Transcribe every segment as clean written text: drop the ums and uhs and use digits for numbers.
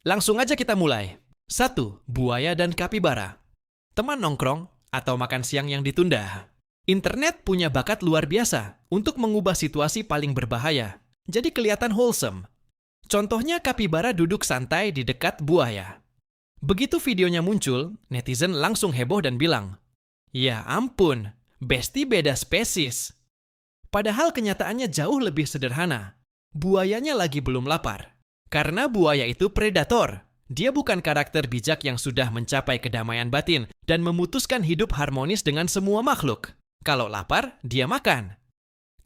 Langsung aja kita mulai. 1. Buaya dan kapibara. Teman nongkrong atau makan siang yang ditunda. Internet punya bakat luar biasa untuk mengubah situasi paling berbahaya jadi kelihatan wholesome. Contohnya kapibara duduk santai di dekat buaya. Begitu videonya muncul, netizen langsung heboh dan bilang, "Ya ampun, Besti beda spesies." Padahal kenyataannya jauh lebih sederhana. Buayanya lagi belum lapar. Karena buaya itu predator. Dia bukan karakter bijak yang sudah mencapai kedamaian batin dan memutuskan hidup harmonis dengan semua makhluk. Kalau lapar, dia makan.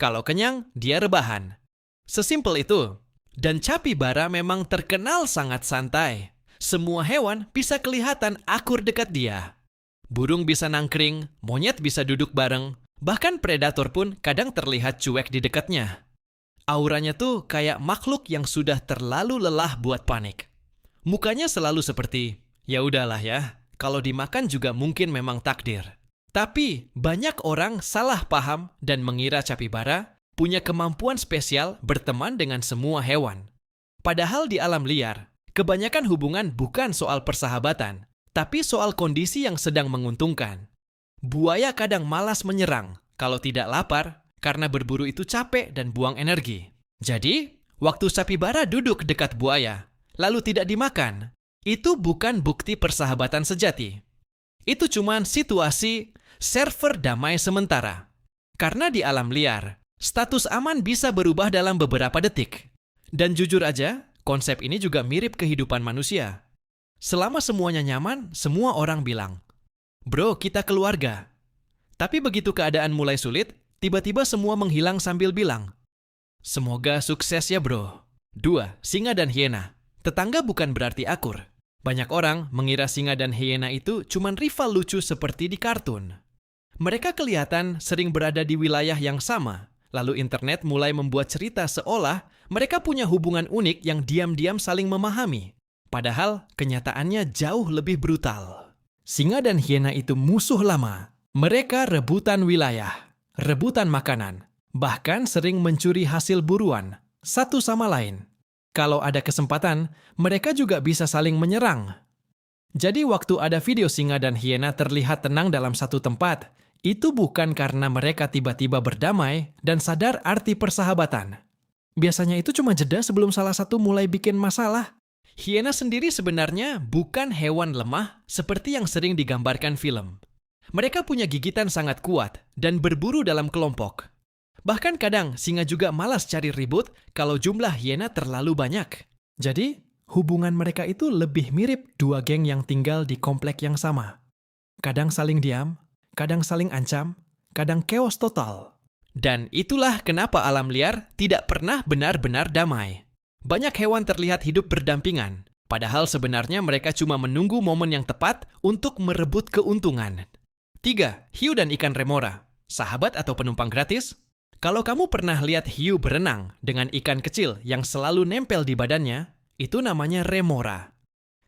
Kalau kenyang, dia rebahan. Sesimpel itu. Dan capybara memang terkenal sangat santai. Semua hewan bisa kelihatan akur dekat dia. Burung bisa nangkring, monyet bisa duduk bareng, bahkan predator pun kadang terlihat cuek di dekatnya. Auranya tuh kayak makhluk yang sudah terlalu lelah buat panik. Mukanya selalu seperti, ya udahlah ya, kalau dimakan juga mungkin memang takdir. Tapi banyak orang salah paham dan mengira capybara punya kemampuan spesial berteman dengan semua hewan. Padahal di alam liar, kebanyakan hubungan bukan soal persahabatan, tapi soal kondisi yang sedang menguntungkan. Buaya kadang malas menyerang kalau tidak lapar karena berburu itu capek dan buang energi. Jadi, waktu capybara duduk dekat buaya, lalu tidak dimakan, itu bukan bukti persahabatan sejati. Itu cuman situasi server damai sementara. Karena di alam liar, status aman bisa berubah dalam beberapa detik. Dan jujur aja, konsep ini juga mirip kehidupan manusia. Selama semuanya nyaman, semua orang bilang, "Bro, kita keluarga." Tapi begitu keadaan mulai sulit, tiba-tiba semua menghilang sambil bilang, "Semoga sukses ya bro." 2. Singa dan hiena. Tetangga bukan berarti akur. Banyak orang mengira singa dan hiena itu cuman rival lucu seperti di kartun. Mereka kelihatan sering berada di wilayah yang sama, lalu internet mulai membuat cerita seolah mereka punya hubungan unik yang diam-diam saling memahami. Padahal kenyataannya jauh lebih brutal. Singa dan hiena itu musuh lama. Mereka rebutan wilayah, rebutan makanan, bahkan sering mencuri hasil buruan satu sama lain. Kalau ada kesempatan, mereka juga bisa saling menyerang. Jadi waktu ada video singa dan hiena terlihat tenang dalam satu tempat, itu bukan karena mereka tiba-tiba berdamai dan sadar arti persahabatan. Biasanya itu cuma jeda sebelum salah satu mulai bikin masalah. Hiena sendiri sebenarnya bukan hewan lemah seperti yang sering digambarkan film. Mereka punya gigitan sangat kuat dan berburu dalam kelompok. Bahkan kadang singa juga malas cari ribut kalau jumlah hiena terlalu banyak. Jadi, hubungan mereka itu lebih mirip dua geng yang tinggal di komplek yang sama. Kadang saling diam, kadang saling ancam, kadang chaos total. Dan itulah kenapa alam liar tidak pernah benar-benar damai. Banyak hewan terlihat hidup berdampingan, padahal sebenarnya mereka cuma menunggu momen yang tepat untuk merebut keuntungan. 3. Hiu dan ikan remora. Sahabat atau penumpang gratis? Kalau kamu pernah lihat hiu berenang dengan ikan kecil yang selalu nempel di badannya, itu namanya remora.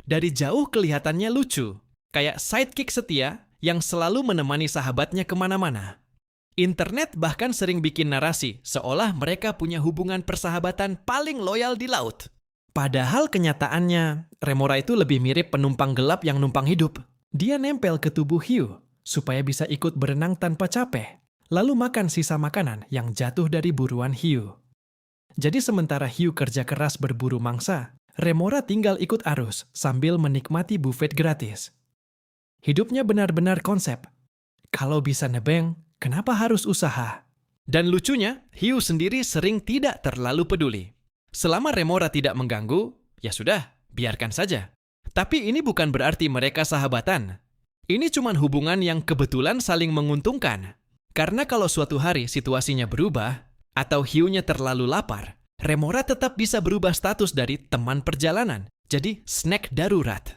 Dari jauh kelihatannya lucu, kayak sidekick setia yang selalu menemani sahabatnya kemana-mana. Internet bahkan sering bikin narasi seolah mereka punya hubungan persahabatan paling loyal di laut. Padahal kenyataannya, remora itu lebih mirip penumpang gelap yang numpang hidup. Dia nempel ke tubuh hiu supaya bisa ikut berenang tanpa capek, lalu makan sisa makanan yang jatuh dari buruan hiu. Jadi sementara hiu kerja keras berburu mangsa, remora tinggal ikut arus sambil menikmati buffet gratis. Hidupnya benar-benar konsep. Kalau bisa nebeng, kenapa harus usaha? Dan lucunya, hiu sendiri sering tidak terlalu peduli. Selama remora tidak mengganggu, ya sudah, biarkan saja. Tapi ini bukan berarti mereka sahabatan. Ini cuma hubungan yang kebetulan saling menguntungkan. Karena kalau suatu hari situasinya berubah, atau hiunya terlalu lapar, remora tetap bisa berubah status dari teman perjalanan, jadi snack darurat.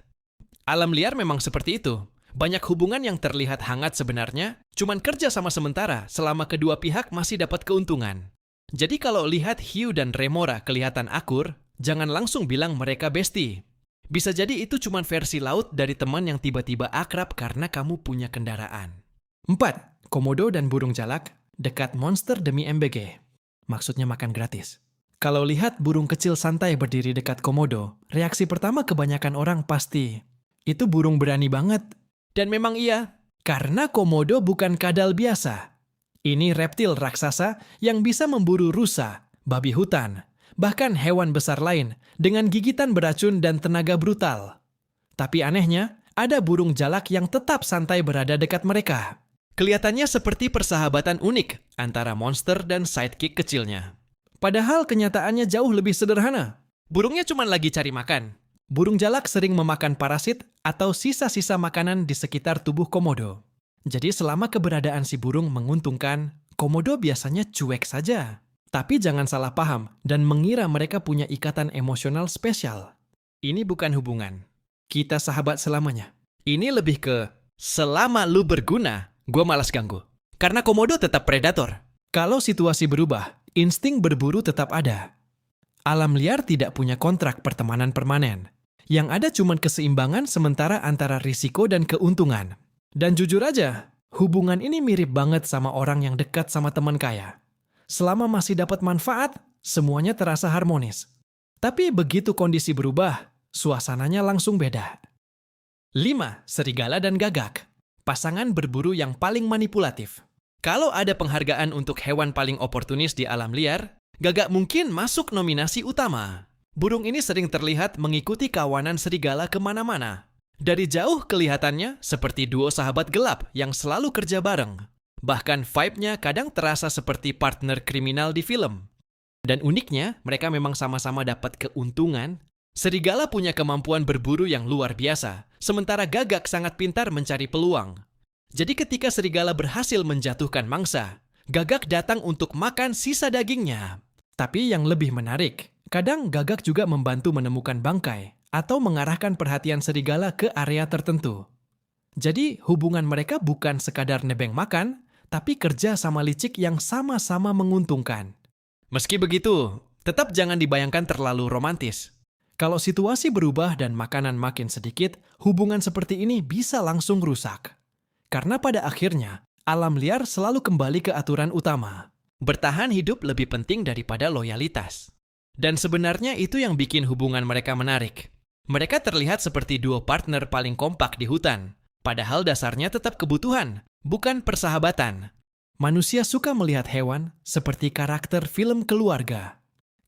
Alam liar memang seperti itu. Banyak hubungan yang terlihat hangat sebenarnya cuman kerja sama sementara selama kedua pihak masih dapat keuntungan. Jadi kalau lihat hiu dan remora kelihatan akur, jangan langsung bilang mereka bestie. Bisa jadi itu cuma versi laut dari teman yang tiba-tiba akrab karena kamu punya kendaraan. 4. Komodo dan burung jalak dekat monster demi MBG. Maksudnya makan gratis. Kalau lihat burung kecil santai berdiri dekat komodo, reaksi pertama kebanyakan orang pasti, itu burung berani banget. Dan memang iya, karena komodo bukan kadal biasa. Ini reptil raksasa yang bisa memburu rusa, babi hutan, bahkan hewan besar lain dengan gigitan beracun dan tenaga brutal. Tapi anehnya, ada burung jalak yang tetap santai berada dekat mereka. Kelihatannya seperti persahabatan unik antara monster dan sidekick kecilnya. Padahal kenyataannya jauh lebih sederhana. Burungnya cuma lagi cari makan. Burung jalak sering memakan parasit atau sisa-sisa makanan di sekitar tubuh komodo. Jadi selama keberadaan si burung menguntungkan, komodo biasanya cuek saja. Tapi jangan salah paham dan mengira mereka punya ikatan emosional spesial. Ini bukan hubungan. Kita sahabat selamanya. Ini lebih ke, selama lu berguna, gue malas ganggu. Karena komodo tetap predator. Kalau situasi berubah, insting berburu tetap ada. Alam liar tidak punya kontrak pertemanan permanen. Yang ada cuma keseimbangan sementara antara risiko dan keuntungan. Dan jujur aja, hubungan ini mirip banget sama orang yang dekat sama teman kaya. Selama masih dapat manfaat, semuanya terasa harmonis. Tapi begitu kondisi berubah, suasananya langsung beda. 5. Serigala dan gagak. Pasangan berburu yang paling manipulatif. Kalau ada penghargaan untuk hewan paling oportunis di alam liar, gagak mungkin masuk nominasi utama. Burung ini sering terlihat mengikuti kawanan serigala kemana-mana. Dari jauh kelihatannya seperti duo sahabat gelap yang selalu kerja bareng. Bahkan vibe-nya kadang terasa seperti partner kriminal di film. Dan uniknya, mereka memang sama-sama dapat keuntungan. Serigala punya kemampuan berburu yang luar biasa, sementara gagak sangat pintar mencari peluang. Jadi ketika serigala berhasil menjatuhkan mangsa, gagak datang untuk makan sisa dagingnya. Tapi yang lebih menarik, kadang gagak juga membantu menemukan bangkai atau mengarahkan perhatian serigala ke area tertentu. Jadi hubungan mereka bukan sekadar nebeng makan, tapi kerja sama licik yang sama-sama menguntungkan. Meski begitu, tetap jangan dibayangkan terlalu romantis. Kalau situasi berubah dan makanan makin sedikit, hubungan seperti ini bisa langsung rusak. Karena pada akhirnya, alam liar selalu kembali ke aturan utama. Bertahan hidup lebih penting daripada loyalitas. Dan sebenarnya itu yang bikin hubungan mereka menarik. Mereka terlihat seperti duo partner paling kompak di hutan. Padahal dasarnya tetap kebutuhan, bukan persahabatan. Manusia suka melihat hewan seperti karakter film keluarga.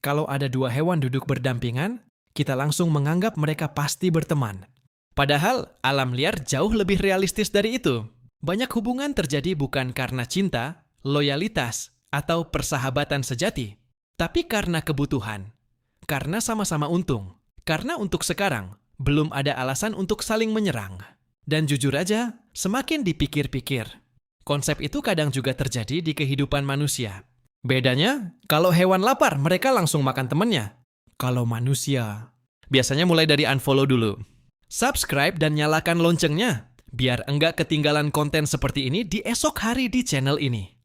Kalau ada dua hewan duduk berdampingan, kita langsung menganggap mereka pasti berteman. Padahal alam liar jauh lebih realistis dari itu. Banyak hubungan terjadi bukan karena cinta, loyalitas, atau persahabatan sejati, tapi karena kebutuhan. Karena sama-sama untung. Karena untuk sekarang, belum ada alasan untuk saling menyerang. Dan jujur aja, semakin dipikir-pikir, konsep itu kadang juga terjadi di kehidupan manusia. Bedanya, kalau hewan lapar, mereka langsung makan temennya. Kalau manusia, biasanya mulai dari unfollow dulu. Subscribe dan nyalakan loncengnya, biar enggak ketinggalan konten seperti ini di esok hari di channel ini.